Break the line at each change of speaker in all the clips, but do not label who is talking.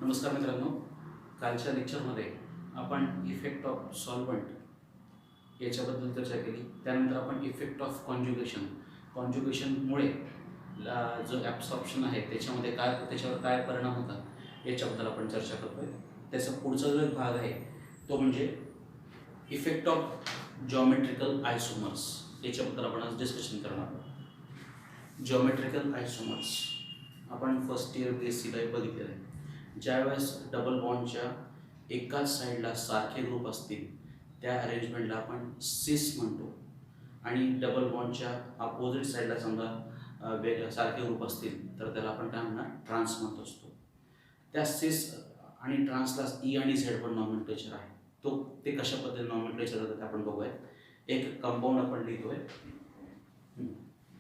नमस्कार मित्रांनो, कालच्या लेक्चरमध्ये आपण इफेक्ट ऑफ सॉल्व्हंट याच्याबद्दल चर्चा केली. त्यानंतर आपण इफेक्ट ऑफ कॉन्ज्युगेशनमुळे जो ॲब्सॉर्प्शन आहे त्याच्यावर काय परिणाम होतात याच्याबद्दल आपण चर्चा करतोय. त्याचा पुढचा जो एक भाग आहे तो म्हणजे इफेक्ट ऑफ जॉमेट्रिकल आयसोमर्स याच्याबद्दल आपण आज डिस्कशन करणार आहोत. जॉमेट्रिकल आयसोमर्स आपण फर्स्ट इयर BSc बघितलेलं आहे. ज्यावेळेस डबल बॉन्डच्या एकाच साईडला सारखे ग्रुप असतील त्या अरेंजमेंटला आपण सिस म्हणतो, आणि डबल बॉन्डच्या अपोजिट साईडला समजा सारखे ग्रुप असतील तर त्याला आपण काय म्हणणार, ट्रान्स म्हणत असतो. त्या सिस आणि ट्रान्सला ई आणि झेड पण नॉमेनक्लेचर आहे. ते कशा पद्धतीने नॉमेनक्लेचर होतं ते आपण बघूया. एक कंपाऊंड आपण लिहितोय,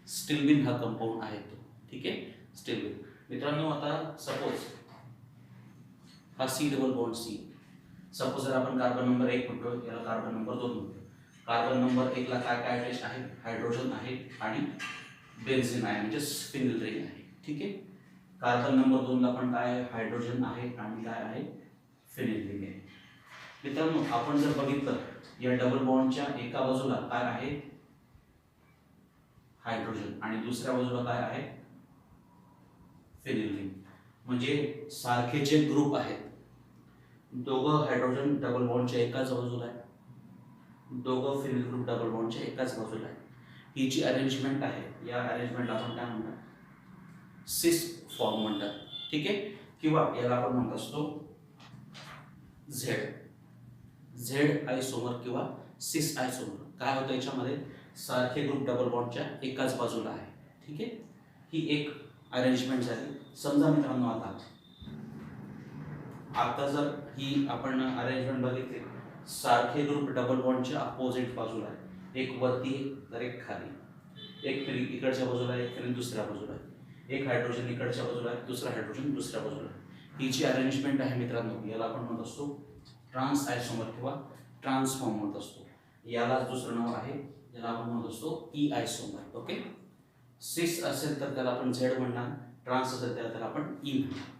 स्टिल्विन हा कंपाऊंड आहे तो. ठीक आहे, स्टिल्विन. मित्रांनो, आता सपोज हा C double bond C. Suppose जर आपण कार्बन नंबर 1 म्हणतो, याला कार्बन नंबर 2 म्हणतो. कार्बन नंबर 1 ला काय काय अटॅच आहे, हायड्रोजन आहे आणि बेन्झीन आहे, म्हणजे फिनिल रिंग आहे. ठीक आहे. कार्बन नंबर 2 ला पण काय आहे, हायड्रोजन आहे आणि काय आहे, फिनिल रिंग आहे. मित्रांनो, आपण जर बघितलं या डबल बॉन्डच्या एका बाजूला काय आहे, हायड्रोजन, आणि दुसऱ्या बाजूला काय आहे, फिनिल रिंग. म्हणजे सारखे जे ग्रुप आहेत, दोघं हायड्रोजन डबल बॉन्डच्या एकाच बाजूला आहे, दोघं फिनिल ग्रुप डबल बॉन्डच्या एकाच बाजूला आहे. ही जी अरेंजमेंट आहे या अरेंजमेंटला आपण काय म्हणतात, सिस फॉर्म म्हणतात. ठीक आहे. किंवा याला आपण म्हणत असतो झेड आयसोमर किंवा सिस आयसोमर. काय होतं याच्यामध्ये, सारखे ग्रुप डबल बॉन्डच्या एकाच बाजूला आहे. ठीक आहे. ही एक अरेंजमेंट झाली. समजा मित्रांनो, आता जर ही आपण अरेंजमेंट बघितली, सारखे ग्रुप डबल बॉन्डच्या अपोजिट बाजूला आहे, एक वरती तर एक खाली, एक फिनिल इकडच्या बाजूला आहे, एक फिनिल दुसऱ्या बाजूला आहे, एक हायड्रोजन इकडच्या बाजूला आहे, दुसरा हायड्रोजन दुसऱ्या बाजूला आहे. ही जी अरेंजमेंट आहे मित्रांनो, याला आपण म्हणत असतो ट्रान्स आयसोमर किंवा ट्रान्सफॉर्म म्हणत असतो. याला दुसरं नाव आहे, याला आपण म्हणत असतो ई आयसोमर. ओके. सिस असेल तर त्याला आपण झेड म्हणणार, ट्रान्स असेल त्याला आपण ई म्हणणार.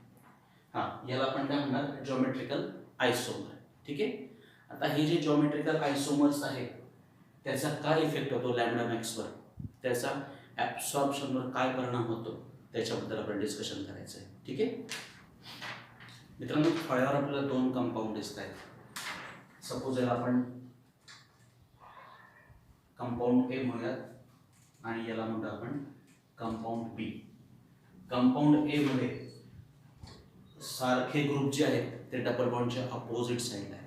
याला आपण काय म्हणणार, जॉमेट्रिकल आयसोमर. ठीक आहे. आता हे जे जॉमेट्रिकल आयसोमर्स आहेत त्याचा काय इफेक्ट होतो लॅम्बडा मॅक्सवर, त्याचा ॲब्सॉर्प्शनवर काय परिणाम होतो त्याच्याबद्दल आपण डिस्कशन करायचं आहे. ठीक आहे. मित्रांनो, फळ्यावर आपल्याला 2 कंपाऊंड दिसत आहेत. सपोज याला आपण कंपाऊंड ए म्हणूयात आणि याला म्हणतो आपण कंपाऊंड बी. कंपाऊंड ए मध्ये सारखे ग्रुप जे आहेत ते डबल बॉन्डच्या अपोजिट साईडला आहे.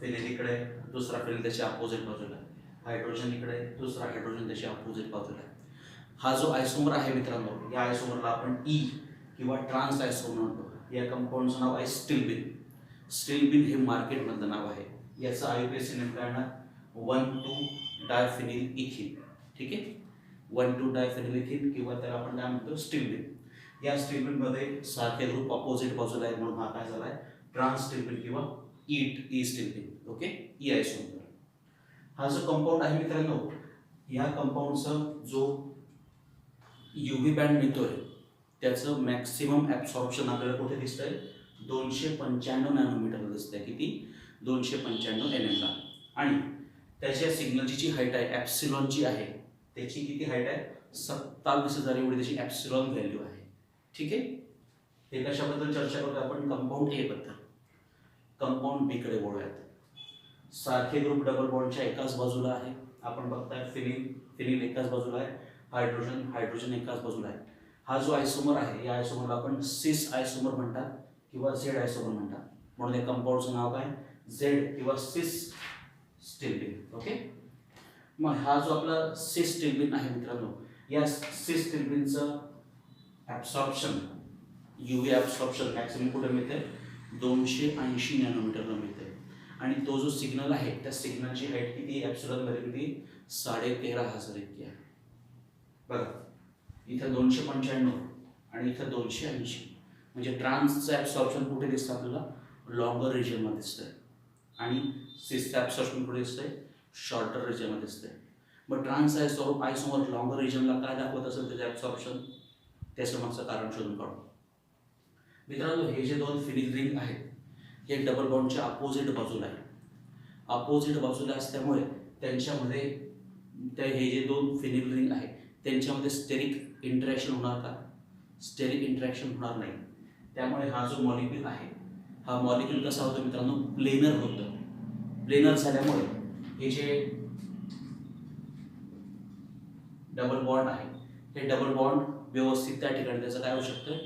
फिनिल इकडे, दुसरा फिनिल त्याच्या अपोजिट बाजूला आहे, हायड्रोजन इकडे, दुसरा हायड्रोजन त्याच्या अपोजिट बाजूला आहे. हा जो आयसोमर आहे मित्रांनो, या आयसोमरला आपण ई किंवा ट्रान्स आयसोमर म्हणतो. या कंपाऊंडचं नाव आहे स्टिल्विन. स्टिल्विन हे मार्केटमधलं नाव आहे. याचं IUPAC नेम काय येणार, 1,2-डायफिनिल इथिन. ठीक आहे. 1,2-डायफिनिल इथिन किंवा त्याला आपण काय म्हणतो, स्टिल्विन. या स्टिल्विनमध्ये सारखे ग्रुप अपोजिट बाजूला आहे म्हणून हा काय झाला आहे, ट्रान्स स्टिल्विन किंवा E stilbene. Okay, E isomer. हा जो कंपाऊंड आहे मित्रांनो, या कंपाऊंडचा जो UV बँड मिळतोय त्याचं मॅक्सिमम ॲब्सॉर्प्शन आपल्याला कुठे दिसतंय, 295 नॅनोमीटरला दिसतंय. किती, 295 nm ला. आणि त्याच्या सिग्नलची जी हाईट आहे ॲप्सिलॉन जी आहे त्याची किती हाईट आहे, 27,000 एवढी त्याची ॲप्सिलॉन व्हॅल्यू आहे. ठीक आहे. हे कशाबद्दल चर्चा करतो आपण, कंपाऊंड ए बद्दल. कंपाऊंड बी कडे वळूयात. सारखे ग्रुप डबल बॉन्डच्या एकाच बाजूला आहे. आपण बघताय फिनिल एकाच बाजूला आहे, हायड्रोजन एकाच बाजूला आहे. हा जो आयसोमर आहे या आयसोमरला आपण सिस आयसोमर म्हणतात किंवा झेड आयसोमर म्हणतात. म्हणून या कंपाऊंडचं नाव काय, झेड किंवा सिस स्टिल्विन. ओके. मग हा जो आपला सिस स्टिल्विन आहे मित्रांनो, या सिस स्टिल्विनचं ॲब्सॉर्प्शन, UV ॲब्सॉर्प्शन मॅक्सिमम कुठे मिळते, 280 नॅनोमीटरला मिळते. आणि तो जो सिग्नल आहे त्या सिग्नलची हाईट किती, ॲप्सिलॉन व्हॅल्यू किती, 13,500 इतकी आहे. बघा, इथं 295 आणि इथं 280. म्हणजे ट्रान्सचं ॲब्सॉर्प्शन कुठे दिसतं आपल्याला, लॉंगर रिजनमध्ये दिसतंय, आणि सिसचं ॲब्सॉर्प्शन कुठे दिसतंय, शॉर्टर रिजनमध्ये दिसतंय. मग ट्रान्स आयसोमर लॉंगर रिजनला काय दाखवत असेल त्याचं ॲब्सॉर्प्शन, त्याचं मागचं कारण शोधून काढू. मित्रांनो, हे जे दोन फिनिल रिंग आहेत हे डबल बॉन्डच्या अपोजिट बाजूला आहे. अपोजिट बाजूला असल्यामुळे त्यांच्यामध्ये हे जे दोन फिनिल रिंग आहे त्यांच्यामध्ये स्टेरिक इंटरॅक्शन होणार का? स्टेरिक इंटरॅक्शन होणार नाही. त्यामुळे हा जो मॉलिक्यूल आहे हा मॉलिक्यूल कसा होतो मित्रांनो? प्लेनर होतं. प्लेनर झाल्यामुळे हे जे डबल बॉन्ड आहे हे डबल बॉन्ड व्यवस्थित त्या ठिकाणी त्याचं काय होऊ शकतं?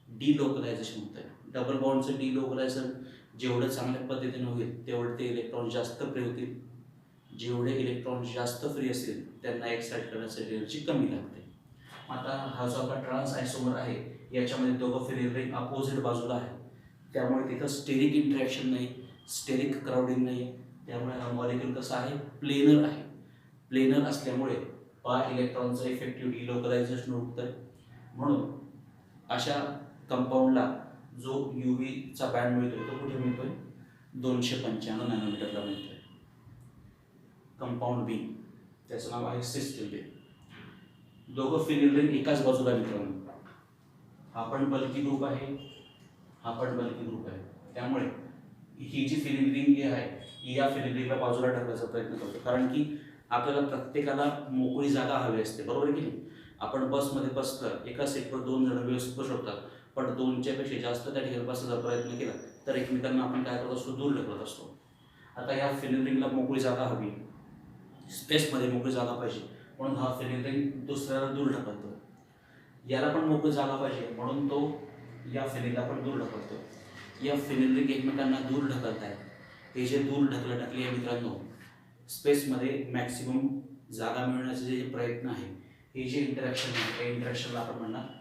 डिलोकलायझेशन होतं. डबल बॉन्डचं डिलोकलायझेशन जेवढं चांगल्या पद्धतीने होईल तेवढे ते इलेक्ट्रॉन जास्त फ्री होतील. जेवढे इलेक्ट्रॉन जास्त फ्री असतील त्यांना एक्साइट करण्यासाठी एनर्जी कमी लागते. आता हा जो आपला ट्रान्स आयसोमर आहे याच्यामध्ये दोघं फिनिल रिंग अपोजिट बाजूला आहे. त्यामुळे तिथं स्टेरिक इंटरॅक्शन नाही, स्टेरिक क्राउडिंग नाही. त्यामुळे हा मॉलिक्यूल कसा आहे? प्लेनर आहे. प्लेनर असल्यामुळे इलेक्ट्रॉनचं इफेक्टिव्ह डिलोकलायझेशन होतं. म्हणून अशा कंपाऊंडला जो UVचा बँड मिळतोय तो कुठे मिळतोय? 295 नॅनोमीटरला मिळतोय. कंपाऊंड बी त्याचं नाव आहे सिस. दोघं फिनिल रिंग एकाच बाजूला मित्रांनो. हा पण बल्की ग्रुप आहे, हा पण बल्की ग्रुप आहे. त्यामुळे ही जी फिनिल रिंग आहे ही या फिनिल रिंगला बाजूला टाकण्याचा प्रयत्न करतो. कारण की आपल्याला प्रत्येकाला मोकळी जागा हवी असते, बरोबर की नाही? आपण बसमध्ये बसलं, एका सीटवर 2 जण व्यवस्थित बसू शकतात, पण 2च्या पेक्षा जास्त त्या ठिकाणी बसण्याचा प्रयत्न केला तर एकमेकांना आपण काय करत असतो? दूर ढकलत असतो. आता या फिनिल रिंगला मोकळी जागा हवी, स्पेसमध्ये मोकळी जागा पाहिजे, म्हणून हा फिनिल रिंग दुसऱ्याला दूर ढकलतो. याला पण मोकळी जागा पाहिजे म्हणून तो या फिनिलला पण दूर ढकलतो. या फिनिल रिंग एकमेकांना दूर ढकलत आहेत. हे जे दूर ढकली आहे मित्रांनो, स्पेसमध्ये मॅक्सिमम जागा मिळवण्याचे जे प्रयत्न आहे, हे जे इंटरॅक्शन आहे त्या इंटरॅक्शनला आपण म्हणणार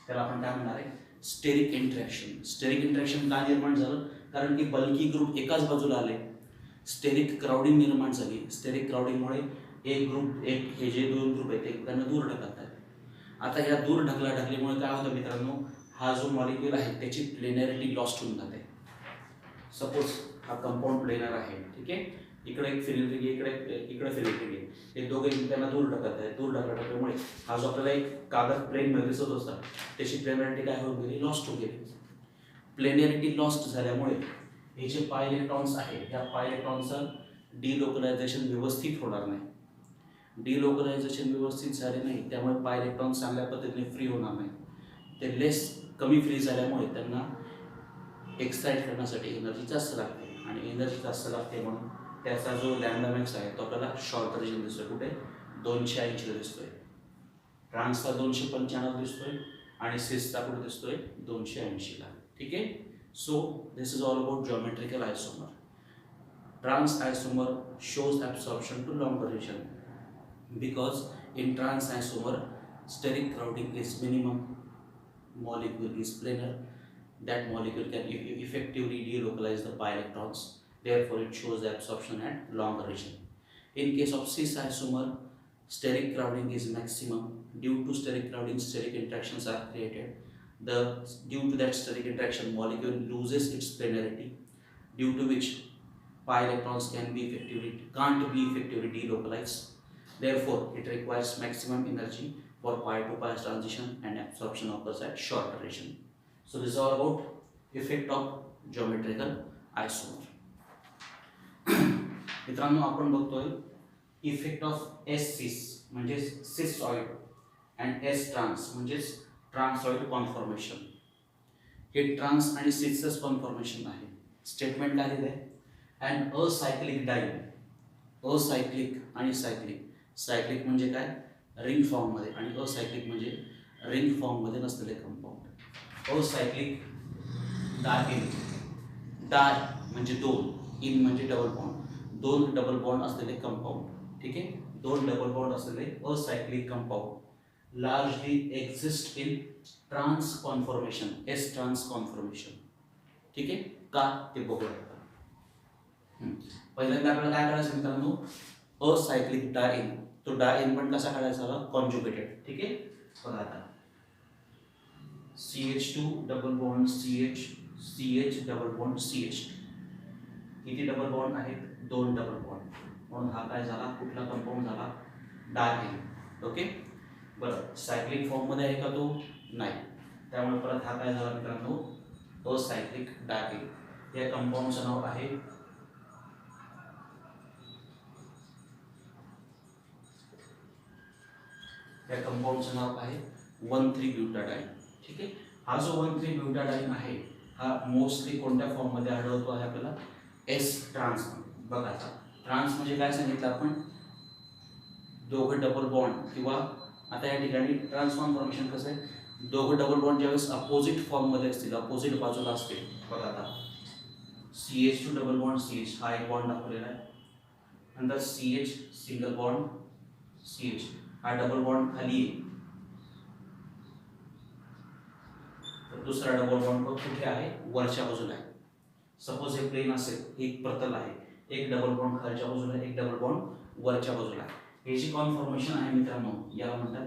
त्याला आपण काय म्हणणार आहे? Steric interaction. स्टेरिक इंटरॅक्शन का निर्माण झालं? कारण की बल्की ग्रुप एकाच बाजूला आले, स्टेरिक क्राउडिंग निर्माण झाली. स्टेरिक क्राउडिंगमुळे हे जे दोन ग्रुप आहेत ते एकमेकांना दूर ढकलत आहेत. आता या दूर ढकलीमुळे काय होतं मित्रांनो? हा जो मॉलिक्यूल आहे त्याची प्लेनॅरिटी लॉस्ट होऊन जाते. सपोज हा कंपाऊंड प्लेनर आहे, ठीक आहे. इकडे एक फिनिल रिंग, इकडे फिनिल रिंग आहे. हे दोघे एकमेकांना दूर ढकलत आहेत. दूर ढकलल्यामुळे हा जो आपल्याला एक कागद प्लेन मध्ये दिसत असता त्याची प्लेनॅरिटी काय होऊन गेली? लॉस्ट होऊन गेली. प्लेनॅरिटी लॉस्ट झाल्यामुळे हे जे पाय इलेक्ट्रॉन्स आहे या पाय इलेक्ट्रॉनचं डिलोकलायझेशन व्यवस्थित होणार नाही. डिलोकलायझेशन व्यवस्थित झाले नाही त्यामुळे पाय इलेक्ट्रॉन चांगल्या पद्धतीने फ्री होणार नाही. ते कमी फ्री झाल्यामुळे त्यांना एक्साइट करण्यासाठी एनर्जी जास्त लागते आणि एनर्जी जास्त लागते म्हणून त्याचा जो लॅम्डा मॅक्स आहे तो आपल्याला शॉर्ट रिजन दिसतोय. कुठे? 280 दिसतोय. ट्रान्सचा 295 दिसतोय आणि सिसचा कुठे दिसतोय? 280ला. ठीक आहे. So this is all about geometrical isomer. Trans isomer shows absorption to longer region because in trans isomer steric crowding is minimum, molecule is planar, that molecule can effectively delocalize the pi electrons, therefore it shows the absorption at longer region. In case of cis isomer, steric crowding is maximum. Due to steric crowding, steric interactions are created. Due to that steric interaction, molecule loses its planarity, due to which pi electrons can't be effectively delocalized. Therefore, it requires maximum energy for pi to pi transition and absorption occurs at shorter region. So this is all about effect of geometrical isomer. मित्रांनो, आपण बघतोय effect of S सिस म्हणजे cisoid and S trans म्हणजे ट्रान्सॉइड conformation. हे trans आणि सिसच conformation आहे. Statement काय दिलं आहे? And असायक्लिक dine. असायक्लिक आणि सायक्लिक. सायक्लिक म्हणजे काय? रिंग फॉर्ममध्ये, आणि असायक्लिक म्हणजे रिंग फॉर्ममध्ये नसलेले कंपाऊंड. असायक्लिक डायइन. डाय म्हणजे दोन, इन म्हणजे डबल बॉन्ड. दोन डबल बॉन्ड असलेले कंपाऊंड. ठीक आहे. दोन डबल बॉन्ड असलेले acyclic compound largely exist in trans conformation, S trans conformation. ठीक आहे. का ते बघूया. पहिल्यांदा आपल्याला काय करायचं मित्रांनो? असायक्लिक डायइन. तो डायइन पण कसा काढायचा? कॉन्जुगेटेड. ठीक आहे. बघा आता CH2 double bond CH, CH double bond CH. किती डबल बॉन्ड आहेत? दोन डबल बॉन्ड. म्हणून हा काय झाला? कुठला कंपाऊंड झाला? डायइन. ओके, बरं सायक्लिक फॉर्ममध्ये आहे का तो? नाही. त्यामुळे परत हा काय झाला मित्रांनो? असायक्लिक डायईन. या कंपाऊंडचं नाव आहे या कंपाऊंडचं नाव आहे 1,3-ब्युटाडाइन. ठीक आहे. हा जो 1,3-ब्युटाडाइन आहे हा मोस्टली कोणत्या फॉर्ममध्ये आढळतो आहे आपल्याला? S trans. बघा आता ट्रान्स म्हणजे काय सांगितलं आपण? दोघं डबल बॉन्ड किंवा आता या ठिकाणी ट्रान्स कॉन्फॉर्मेशन कसं आहे? दोघं डबल बॉन्ड ज्यावेळेस अपोजिट फॉर्ममध्ये असतील, अपोजिट बाजूला असतील. बघा आता CH2 डबल बॉन्ड CH हा एक बॉन्ड दाखवलेला आहे. नंतर CH सिंगल बॉन्ड CH हा डबल बॉन्ड खाली आहे. तर दुसरा डबल बॉन्ड कुठे आहे? वरच्या बाजूला आहे. सपोज हे प्लेन असेल, एक प्रतल आहे, एक डबल बॉन्ड खालच्या बाजूला आहे, एक डबल बॉन्ड वरच्या बाजूला आहे. हे जी कॉन्फॉर्मेशन आहे मित्रांनो याला म्हणतात,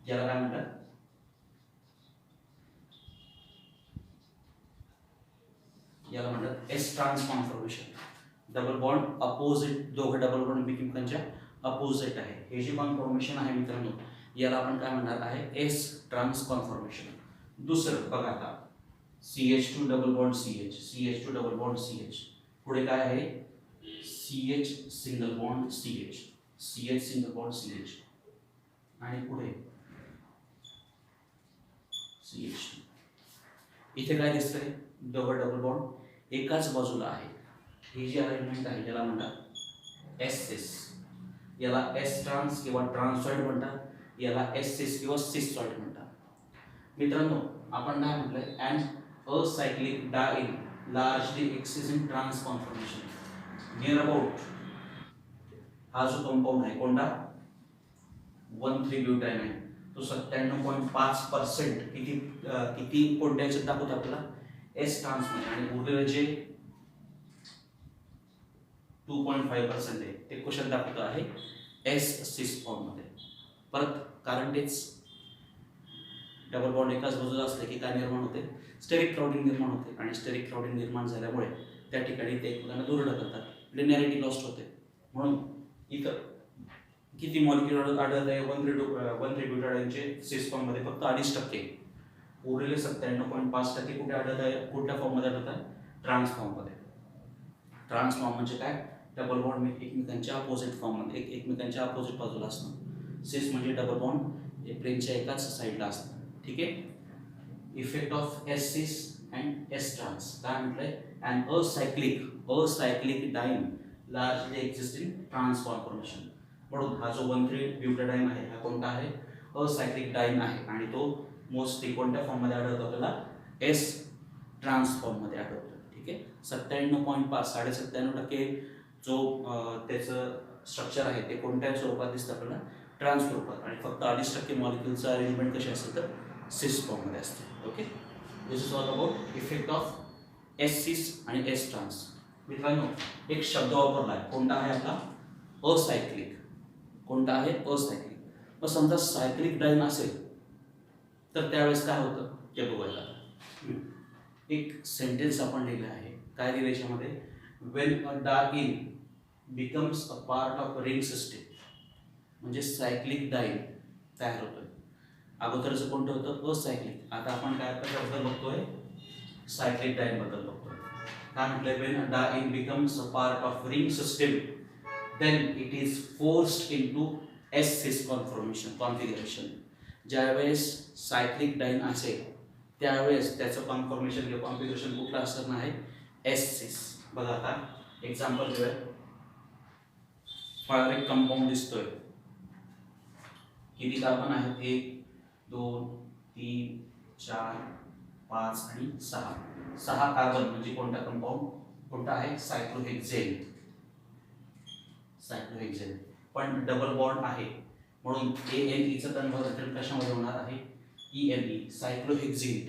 याला काय म्हणतात? याला म्हणतात S trans conformation. Double bond opposite, दोघं डबल बॉन्ड एकमेकांच्या अपोजिट आहे. हे जे कॉन्फॉर्मेशन आहे मित्रांनो याला आपण काय म्हणणार आहे? S trans conformation. दुसरं बघा आता CH2 double bond CH, CH2 double bond CH, पुढे काय आहे? CH single bond CH, CH single bond CH आणि पुढे CH2. इथे काय दिसतंय? दोघं डबल बॉन्ड एकाच बाजूला आहे. ही जी अरेंजमेंट आहे याला म्हणतात एस सिस. याला एस ट्रान्स किंवा ट्रान्सॉइड म्हणतात, याला एस सिस किंवा सिसॉइड म्हणतात. मित्रांनो आपण काय म्हटलंय? And acyclic diene largely exist in trans conformation near about. हा जो कंपाऊंड आहे कोणता? 1,3-ब्युटाडाइन आहे. तो 97.5% किती कोणत्या याच्यात दाखवतो आपल्याला? एस ट्रान्स मध्ये. आणि उरलेलं जे 2.5% आहे ते कशात दाखवतो आहे? एस सिस फॉर्म मध्ये. परत कारण तेच डबल बॉन्ड एकाच बाजूला असले की काय निर्माण होते? स्टेरिक क्राउडिंग निर्माण होते. आणि स्टेरिक क्राउडिंग निर्माण झाल्यामुळे त्या ठिकाणी ते एकमेकांना दूर ढकलतात, लिनिअरिटी लॉस्ट होते. म्हणून इथं किती मॉलिक्युल आढळत आहे? 1,3-ब्युटाडाइनचे सिस फॉर्म मध्ये फक्त 2.5%. उरलेले 97.5% कुठे आढळत आहे? कुठल्या फॉर्म मध्ये आढळत आहे? ट्रान्स फॉर्म मध्ये. ट्रान्स फॉर्म म्हणजे काय? डबल बॉन्ड एकमेकांच्या अपोजिट फॉर्म मध्ये, एकमेकांच्या अपोजिट बाजूला असणं. सिस म्हणजे डबल बॉन्ड प्लेनच्या एकाच साईडला असणं. ठीक आहे. Effect of S cis and S trans. काय म्हटलंय? And acyclic diene largely exist in trans conformation. म्हणून हा जो 1,3-ब्युटाडाइन आहे हा कोणता आहे? असायक्लिक डायईन आहे. आणि तो मोस्टली कोणत्या फॉर्म मध्ये आढळतो आपल्याला? एस ट्रान्स फॉर्म मध्ये आढळतो. ठीक आहे. 97.5% जो त्याचं स्ट्रक्चर आहे ते कोणत्या स्वरूपात दिसतं आपल्याला? ट्रान्स स्वरूपात. आणि फक्त 2.5% मॉलिक्युलचं अरेंजमेंट कशी असेल तर सिस फॉर्म मध्ये असते. Okay, this is all about effect of S सिस आणि एस ट्रान्स. मित्रांनो एक शब्द वापरला आहे, कोणता आहे आपला? असायक्लिक. कोणता आहे? असायक्लिक. मग समजा सायक्लिक डायईन असेल तर त्यावेळेस काय होतं ते बघूया. एक सेंटेन्स आपण लिहिलं आहे. काय लिहिलं याच्यामध्ये? When a diene becomes a part of ring system. म्हणजे सायक्लिक डायईन तयार होतोय. अगोदरचं कोणतं होतं? असायक्लिक. आता आपण काय बद्दल बघतोय? सायक्लिक डायईन बद्दल बघतोय. काय म्हटलंय? When a diene becomes a part of ring system then it is forced into S cis configuration. ज्यावेळेस सायक्लिक डायईन असेल त्यावेळेस त्याचं कॉन्फॉर्मेशन किंवा कॉन्फिगरेशन कुठलं असणार आहे? एस सिस. बघा आता एक्झाम्पल घेऊया. मला एक कंपाऊंड दिसतोय. किती कार्बन आहेत? 1 2 3 4 5 आणि 6. 6 कार्बन म्हणजे कोणता कंपाऊंड? कोणता आहे? सायक्लोहेक्झेन. सायक्लोहेक्झेन. पण डबल बॉन्ड आहे म्हणून ANE चं कन्व्हर्जन कशामध्ये होणार आहे? ENE सायक्लोहेक्झीन.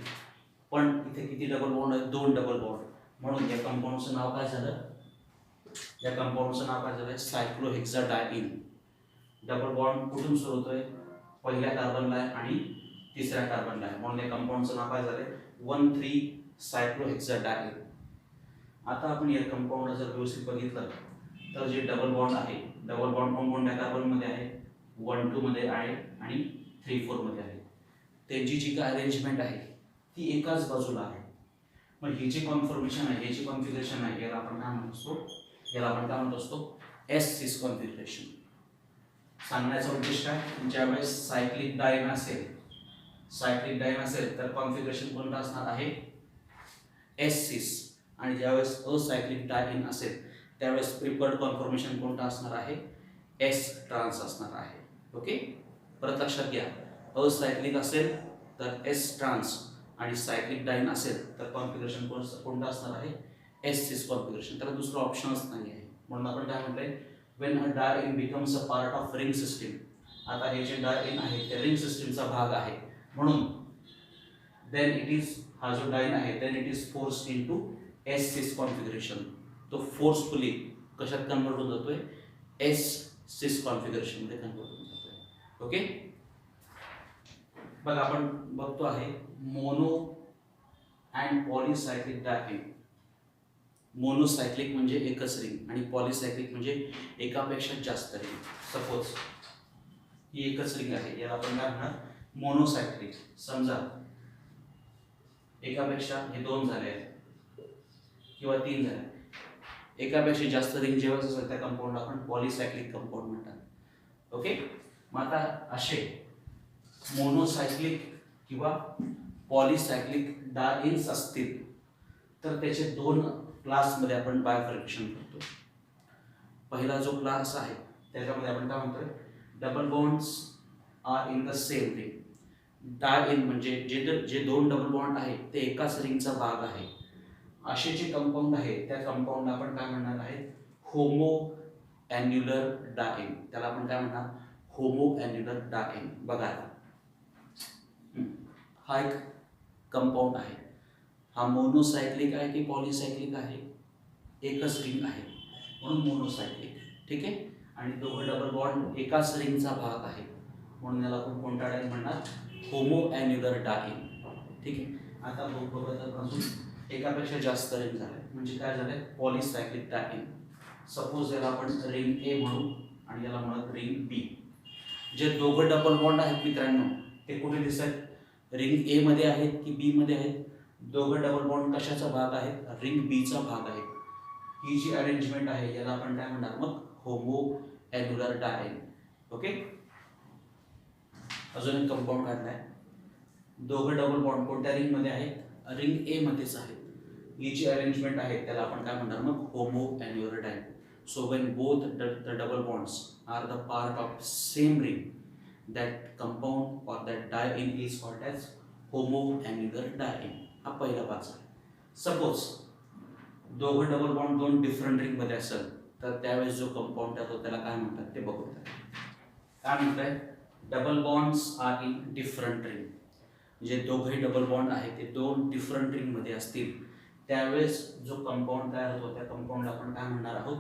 पण इथे किती डबल बॉन्ड आहेत? 2 डबल बॉन्ड. म्हणून या कंपाऊंडचं नाव काय झालं? या कंपाऊंडचं नाव काय झालं? सायक्लोहेक्साडायईन. डबल बॉन्ड कुठून सुरू होतोय? पहिल्या कार्बनला आहे आणि तिसऱ्या कार्बनला आहे. म्हणून या कंपाऊंडचं नाव काय झालंय? 1,3-सायक्लोहेक्साडायईन. आता आपण या कंपाऊंडला जर व्यवस्थित बघितलं तर जे डबल बॉन्ड आहे डबल बॉन्ड कोणत्या कार्बन मध्ये आहे, 1 2 मध्ये आहे आणि 3 4 मध्ये आहे. त्यांची जी काय अरेंजमेंट आहे ती एकाच बाजूला आहे. मग ही जी कॉन्फॉर्मेशन आहे, याची कॉन्फिगरेशन आहे, याला आपण काय म्हणत असतो एस सिस कॉन्फिगरेशन. सांगण्याचा उद्देश काय, ज्यावेळेस सायक्लिक डायन असेल तर कॉन्फिगरेशन कोणतं असणार आहे, एस सिस. आणि ज्यावेळेस असायक्लिक डायन असेल त्यावेळेस प्रिफर्ड कॉन्फॉर्मेशन कोणतं असणार आहे, एस ट्रान्स असणार आहे. ओके, परत लक्षात घ्या, असायक्लिक असेल तर एस ट्रान्स आणि सायक्लिक डायन असेल तर कॉन्फिगरेशन कोणतं असणार आहे, एस सिस कॉन्फिगरेशन. त्याला दुसरं ऑप्शनच नाही आहे. म्हणून आपण काय म्हटलंय, when a diene becomes a part of ring system. आता हे जे डायन आहे ते रिंग सिस्टीमचा भाग आहे, म्हणून then it is, हा जो डायन आहे then it is forced into S cis configuration. तो फोर्सफुली कशात कन्वर्ट होत जातोय, S cis कॉन्फिगरेशन मध्ये कन्वर्ट होत जातोय. ओके, बघा आपण बघतो आहे मोनो अँड पॉलिसायक्लिक डायन. मोनोसायक्लिक म्हणजे एकच रिंग आणि पॉलिसायक्लिक म्हणजे एकापेक्षा जास्त रिंग. सपोज ही एकच रिंग आहे, याला आपण काय म्हणणार, मोनोसायक्लिक. समजा एकापेक्षा हे 2 झाले आहेत किंवा 3 झाले, एकापेक्षा जास्त रिंग जेव्हा असेल त्या कंपाऊंड आपण पॉलिसायक्लिक कंपाऊंड म्हणतात. ओके, मग आता असे मोनोसायक्लिक किंवा पॉलिसायक्लिक डायन्स असतील तर त्याचे 2 क्लासमध्ये आपण बायफर्केशन करतो. पहिला जो क्लास आहे त्याच्यामध्ये आपण काय म्हणतोय, double bonds are in the same ring. डायन म्हणजे जे 2 डबल बॉन्ड आहेत ते एकाच रिंगचा भाग आहे, असे जे कंपाऊंड आहे त्या कंपाऊंडला आपण काय म्हणणार आहे, होमो ॲन्युलर डायन. त्याला आपण काय म्हणणार, होमो ॲन्युलर डायन. बघा हा एक कंपाऊंड आहे, हा मोनोसायक्लिक आहे की पॉलिसायक्लिक आहे, एकच रिंग आहे म्हणून मोनोसायक्लिक. ठीक आहे, आणि दोघं डबल बॉन्ड एकाच रिंगचा भाग आहे म्हणून याला आपण कोणता डायन म्हणणार, होमो ॲन्युलर डायन. ठीक आहे, आता बघत अजून एकापेक्षा जास्त रिंग झाले म्हणजे काय झालंय, पॉलिसायक्लिक डायन. सपोज याला आपण रिंग ए म्हणू आणि याला म्हणत रिंग बी. जे दोघं डबल बॉन्ड आहेत मित्रांनो ते कुठे दिसत, रिंग ए मध्ये आहेत की बी मध्ये आहेत, दोघं डबल बॉन्ड कशाचा भाग आहेत, रिंग बी चा भाग आहे. ही जी अरेंजमेंट आहे याला आपण काय म्हणणार मग, होमो ॲन्युलर डायन. ओके, अजून एक कंपाऊंड काढलाय, दोघं डबल बॉन्ड कोणत्या रिंग मध्ये आहेत, रिंग ए मध्येच आहेत. ही जी अरेंजमेंट आहे त्याला आपण काय म्हणणार मग, homo annular diene. So when both the double bonds are the part of same ring, that compound or that diene is called as homoannular diene. हा पहिला पाच आहे. सपोज दोघं डबल बॉन्ड 2 डिफरंट रिंग मध्ये असेल तर त्यावेळेस जो कंपाऊंड असतो त्याला काय म्हणतात ते बघूया. काय म्हणताय, double bonds are in different ring. जे दोघंही डबल बॉन्ड आहे ते 2 डिफरंट रिंग मध्ये असतील त्यावेळेस जो कंपाऊंड तयार होतो त्या कंपाऊंडला आपण काय म्हणणार आहोत,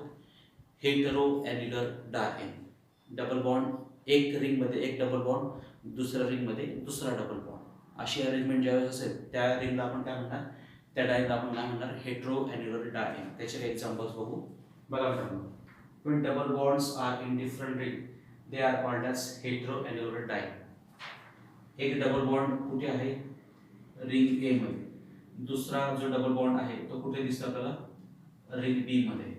हेटेरोॲन्युलर डायन. डबल बॉन्ड एक रिंग मध्ये एक डबल बॉन्ड, दुसऱ्या रिंग मध्ये दुसरा डबल बॉन्ड, अशी अरेंजमेंट ज्यावेळेस असेल त्या रिंगला आपण काय म्हणणार, त्या डायनला आपण काय म्हणणार, हेटेरोॲन्युलर डायन. त्याचे काही एक्झाम्पल्स बघू. बघा मित्रांनो, when double bonds are in different ring they are called as heteroannular diene. एक डबल बॉन्ड कुठे आहे, रिंग ए मध्ये, दुसरा जो डबल बॉन्ड आहे तो कुठे दिसतो आपल्याला, रिंग बी मध्ये,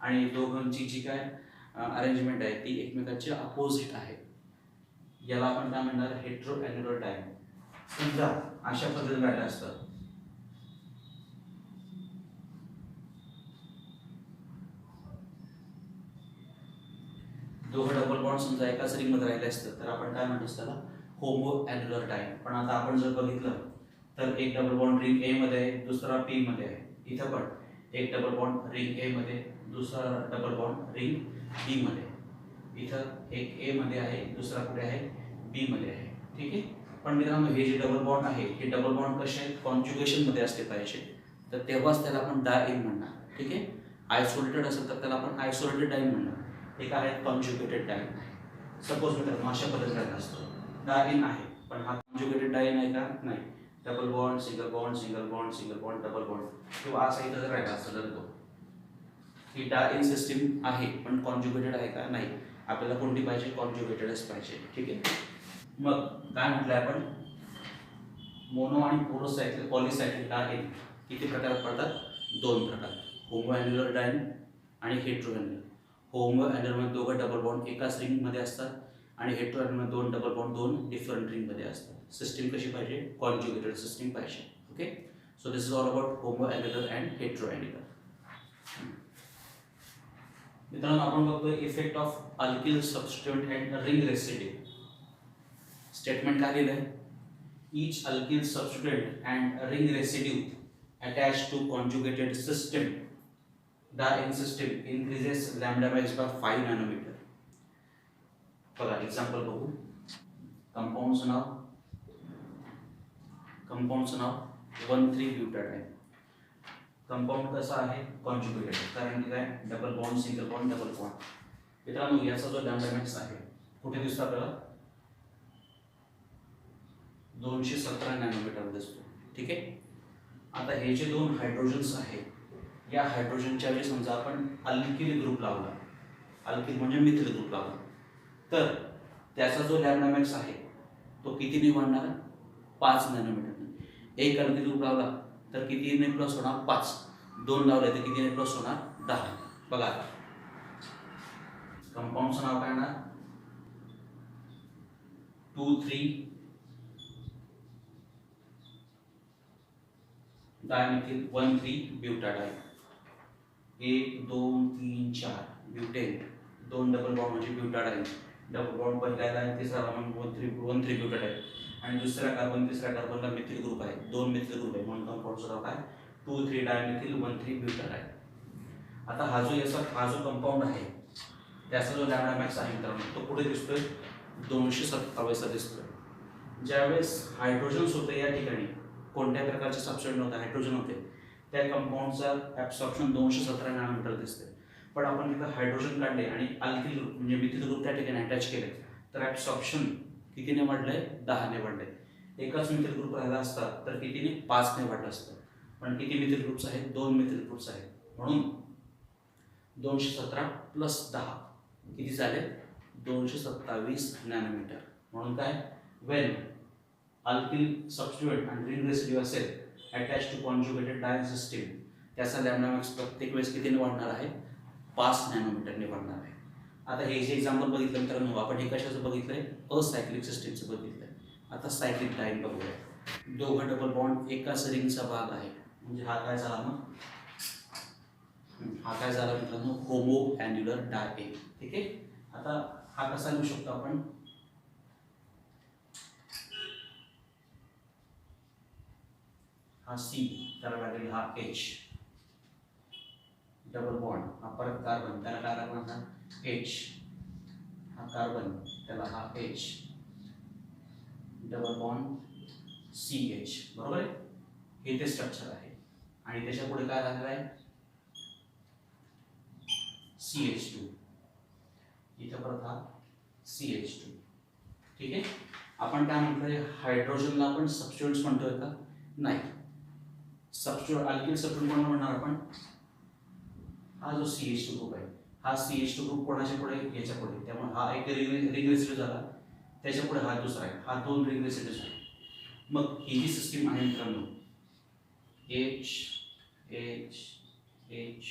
आणि दोघांची जी काय अरेंजमेंट आहे ती एकमेकांच्या अपोजिट आहे. याला आपण काय म्हणणार, हेटेरोॲन्युलर डायन. समजा अशा पद्धतीने राहिलं असतं, दोघं डबल बॉन्ड समजा एकाच रिंग मध्ये राहिले असतं तर आपण काय म्हणतो त्याला, होमोॲन्युलर डायन. पण आता आपण जर बघितलं तर एक डबल बॉन्ड रिंग ए मध्ये आहे, दुसरा पी मध्ये आहे. इथं पण एक डबल बॉन्ड रिंग ए मध्ये, दुसरा डबल बॉन्ड रिंग बी मध्ये. इथं एक ए मध्ये आहे, दुसरा कुठे आहे, बी मध्ये आहे. ठीक आहे, पण मित्रांनो हे जे डबल बॉन्ड आहे हे डबल बॉन्ड कसे आहेत, कॉन्ज्युगेशन मध्ये असले पाहिजे तर तेव्हाच त्याला आपण डायन म्हणणार. ठीक आहे, आयसोलेटेड असेल तर त्याला आपण आयसोलेटेड डायन म्हणणार. एक आहे कॉन्ज्युगेटेड डायन. सपोज मित्रांनो अशा पद्धतीने असतो, डायन आहे पण हा कॉन्ज्युगेटेड डायन आहे का, नाही. Double bond, single bond, single bond, single bond, double bond किंवा असा इथं जर राहिला असतं तर तो ही डायन सिस्टीम आहे पण कॉन्ज्युगेटेड आहे का? नाही. आपल्याला कोणती पाहिजे? कॉन्ज्युगेटेडच पाहिजे. ठीक आहे. मग काय म्हटलं आपण? मोनो आणि पॉलिसायक्लिक डायन किती प्रकारात पडतात? 2 प्रकार. होमो ॲन्युलर डायन आणि हेटेरो ॲन्युलर. होमो ॲन्युलरमध्ये दोघं डबल बॉन्ड एकाच रिंगमध्ये असतात आणि हेटेरो ॲन्युलरमध्ये 2 डबल बॉन्ड 2 डिफरंट रिंगमध्ये असतात. सिस्टीम कशी पाहिजे? कॉन्ज्युगेटेड सिस्टीम पाहिजे. Okay. So this is all about homo annular and hetero annular. मित्रांनो आपण बघतोय effect of alkyl substituent and ring residue. Statement काय दिलंय? Each alkyl substituent and ring residue attached to conjugated system, diene system, increases lambda max by 5 nanometer. बघा example बघू. Compounds नाव 1,3-ब्युटाडाइन. Compound कसा आहे? Conjugated. कारण की काय? Double bond, single bond, double bond. मित्रांनो याचा जो लॅम्बडा मॅक्स आहे कुठे दिसतो आपल्याला? 217 नॅनोमीटर दिसतो. ठीक आहे. आता हे जे 2 हायड्रोजन्स आहेत या हायड्रोजनच्या वेळी समजा आपण अल्किल ग्रुप लावला, अल्किल म्हणजे मिथिल ग्रुप लावला, तर त्याचा जो लॅम्बडा मॅक्स आहे तो कितीने वाढणार? 5 नॅनोमीटर. एक अल्किल ग्रुप लावला तर कितीने प्लस होणार? 5. 2 लावले तर कितीने प्लस होणार? 10. बघा कंपाऊंडचं नाव काय येणार? 2,3 डायमिथिल 1,3-ब्युटाडाइन. 1 2 3 4 ब्युटेन. 2 डबल बॉन्ड म्हणजे ब्युटाडाइन. डबल बॉन्ड पहिल्याला आहे, तिसरा मग 1,3-ब्युटाडाइन आणि दुसऱ्या कार्बन तिसऱ्या कार्बनला मिथिल ग्रुप आहे. 2 मिथिल ग्रुप आहे म्हणून कंपाऊंडचं नाव काय? 2,3 डायमिथिल 1,3-ब्युटाडाइन. आता हा जो कंपाऊंड आहे त्याचा जो लॅम्बडा मॅक्स आहे मित्रांनो तो कुठे दिसतोय? 227 दिसतोय. ज्यावेळेस हायड्रोजन्स होते या ठिकाणी कोणत्या प्रकारचे सबस्टिट्यूएंट होते? हायड्रोजन होते. त्या कंपाऊंडचा ॲब्सॉर्प्शन 217 नॅनोमीटर दिसते. पण आपण तिथं हायड्रोजन काढले आणि अल्किल ग्रुप म्हणजे मिथिल ग्रुप त्या ठिकाणी अटॅच केले तर ॲब्सॉर्प्शन कितीने वाढलंय? 10ने वाढलंय. एकाच मिथिल ग्रुप राहिला असता तर कितीने? 5ने वाढलं असतं. पण किती मिथिल ग्रुप्स आहेत? 2 मिथिल ग्रुप्स आहेत. म्हणून 217 प्लस 10 किती झाले? 227 नॅनोमीटर. म्हणून काय? वेन अल्किल सबस्टिट्यूएंट आणि रिंग रेसिड्यू असेल अटॅच टू कॉन्जुगेटेड डायन सिस्टीम त्याचा लॅम्बडा मॅक्स प्रत्येक वेळेस कितीने वाढणार आहे? 5 नॅनोमीटरने वाढणार आहे. आता हे जे एक्झाम्पल बघितलं मित्रांनो आपण हे कशाचं बघितलंय? असायक्लिक सिस्टीमचं बघितलंय. आता सायक्लिक डायन बघूया. दोघं डबल बॉन्ड एकाच रिंगचा भाग आहे म्हणजे हा काय झाला मग? हा काय झाला मित्रांनो? होमो ॲन्युलर डायन. ठीक आहे. आता हा कसा लिहू शकतो आपण? हा सी त्याला लागेल हा H डबल बॉन्ड हा परत कार्बन त्याला काय लागणार? हा H हा कार्बन त्याला हा H डबल बॉन्ड CH. बरोबर आहे. हे ते स्ट्रक्चर आहे आणि त्याच्या पुढे काय लागलं आहे? CH2. इथं परत हा CH2. ठीक आहे. आपण काय म्हणतोय? हायड्रोजनला आपण सबस्टिट्यूएंट्स म्हणतोय का? नाही. सबस्टिट्यूएंट अल्किल सबस्टिट्यूएंट कोण म्हणणार आपण? हा जो CH2 ग्रुप आहे हा CH2 ग्रुप कोणाच्या पुढे? याच्या पुढे. त्यामुळे हा एक रिंग रेसिड्यू झाला. त्याच्या पुढे हा दुसरा आहे. हा 2 रिंग रेसिड्यूज आहे. मग ही जी सिस्टीम आहे मित्रांनो H H H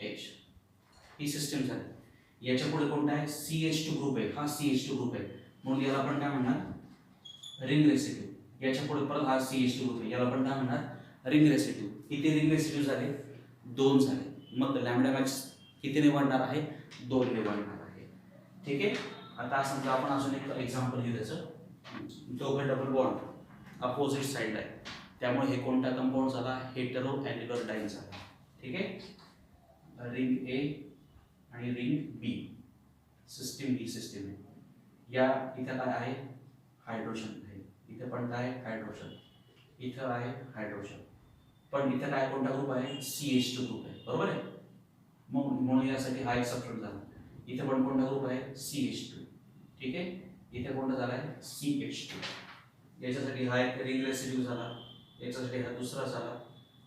H ही सिस्टीम झाली. याच्या पुढे कोणता आहे? CH2 ग्रुप आहे. हा CH2 ग्रुप आहे म्हणून याला आपण काय म्हणणार? Ring residue. याच्या पुढे परत हा CH2 ग्रुप आहे याला आपण काय म्हणणार? Ring residue. किती रिंग रेसिड्यू झाले? 2 झाले. मग लॅम्बडा मॅक्स कितीने वाढणार आहे? 2ने वाढणार आहे. ठीक आहे. आता समजा आपण अजून एक एक्झाम्पल घेऊ त्याचं. दोघं डबल बॉन्ड अपोजिट साईड आहे त्यामुळे हे कोणता कंपाऊंड झाला? हेटेरो ॲन्युलर डायन झाला. ठीक आहे. रिंग ए आणि रिंग बी सिस्टीम ही सिस्टीम आहे. या इथं काय आहे? हायड्रोजन आहे. इथं पण काय? हायड्रोजन. इथं आहे हायड्रोजन. पण इथं काय कोणता ग्रुप आहे? CH2 ग्रुप आहे. बरोबर आहे. मग म्हणून यासाठी हा एक सबस्टिट्यूएंट झाला. इथे पण कोणता ग्रुप आहे? CH2. ठीक आहे. इथे कोणता झाला आहे? CH2. याच्यासाठी हा एक रिंग रेसिड्यू झाला. याच्यासाठी हा दुसरा झाला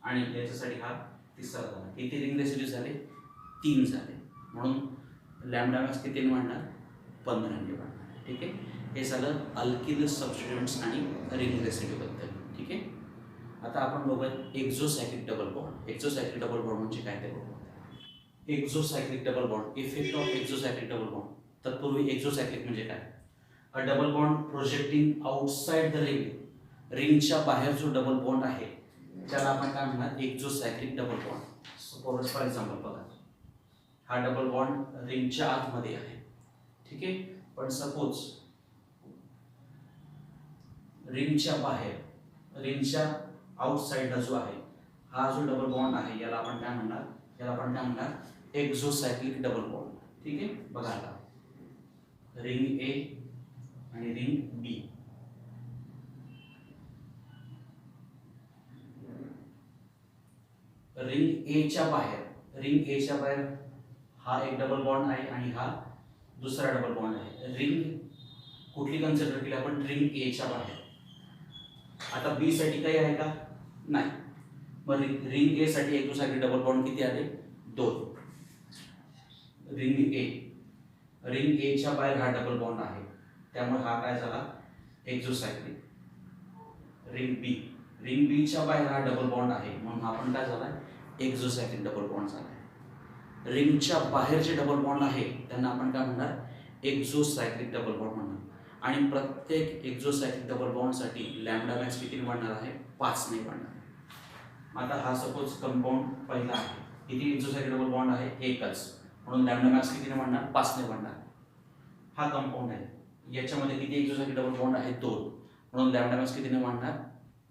आणि याच्यासाठी हा तिसरा झाला. किती रिंग रेसिड्यू झाले? 3 झाले, म्हणून लॅम्बडा मॅक्स किती वाढणार? 15 ने वाढणार. ठीक आहे, हे झालं अल्किल सबस्टिट्यूएंट्स आणि रिंग रेसिड्यूबद्दल. ठीक आहे, आता आपण बघूया exocyclic double bond. Exocyclic double bond म्हणजे काय ते बघू. Exocyclic double bond, effect of exocyclic double bond. तत्पूर्वी एक्झोसायक्लिक म्हणजे काय? A double bond projecting outside the ring. रिंगच्या बाहेर जो डबल बॉन्ड आहे त्याला आपण काय म्हणणार? Exocyclic double bond. Suppose for example बघा, हा डबल बॉन्ड रिंगच्या आतमध्ये आहे. ठीक आहे, पण सपोज रिंगच्या बाहेर, रिंगच्या आउटसाइडला जो आहे हा जो डबल बॉन्ड आहे याला आपण काय म्हणणार? याला आपण काय म्हणणार? Exocyclic double bond. ठीक आहे, बघा आता रिंग ए आणि रिंग बी. रिंग एच्या बाहेर हा एक डबल बॉन्ड आहे आणि हा दुसरा डबल बॉन्ड आहे. रिंग कुठली कन्सिडर केली आपण? रिंग एच्या बाहेर. आता बी साठी काही आहे का? नाही. मग रिंग ए साठी एक्झोसायक्लिक डबल बॉन्ड किती आले? 2. रिंग एच्या बाहेर हा डबल बॉन्ड आहे, त्यामुळे हा काय झाला? एक्झोसायक्लिक. रिंग बीच्या बाहेर हा डबल बॉन्ड आहे, म्हणून हा पण काय झाला? एक्झोसायक्लिक डबल बॉन्ड झाला. रिंगच्या बाहेर जे डबल बॉन्ड आहे त्यांना आपण काय म्हणणार? एक्झोसायक्लिक डबल बॉन्ड म्हणणार. आणि प्रत्येक एक्झोसायक्लिक डबल बॉन्डसाठी लॅम्बडा मॅक्स किती वाढणार आहे? 5 ने वाढणार. आता हा सपोज कंपाऊंड पहिला आहे, किती एक्झोसायक्लिक डबल बॉन्ड आहे? एकच, म्हणून लॅम्बडा मॅक्स किती वाढणार? 5 ने वाढणार. हा कंपाऊंड आहे, याच्यामध्ये किती एक्झोसायक्लिक डबल बॉन्ड आहे? 2, म्हणून लॅम्बडा मॅक्स किती वाढणार?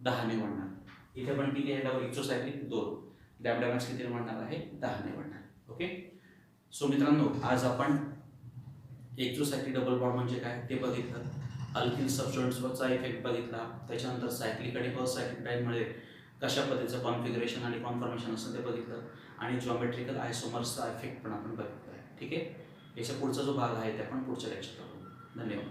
10 ने वाढणार. इथे पण किती आहे? डबल एक्झोसायक्लिक 2, लॅम्बडा मॅक्स किती वाढणार आहे? 10 ने वाढणार. ओके, सो मित्रांनो आज आपण एक्झोसायक्लिक डबल बॉन्ड म्हणजे काय ते बघितलं, अल्किल सबस्टिट्यूएंट्सवरचा इफेक्ट बघितला, त्याच्यानंतर सायक्लिक आणि असायक्लिक टाईपमध्ये कशा पद्धतीचं कॉन्फिगरेशन आणि कॉन्फॉर्मेशन असतं ते बघितलं, आणि जॉमेट्रिकल आयसोमर्सचा इफेक्ट पण आपण बघितला आहे. ठीक आहे, याच्या पुढचा जो भाग आहे ते आपण पुढच्या लेक्चरला बघू. धन्यवाद.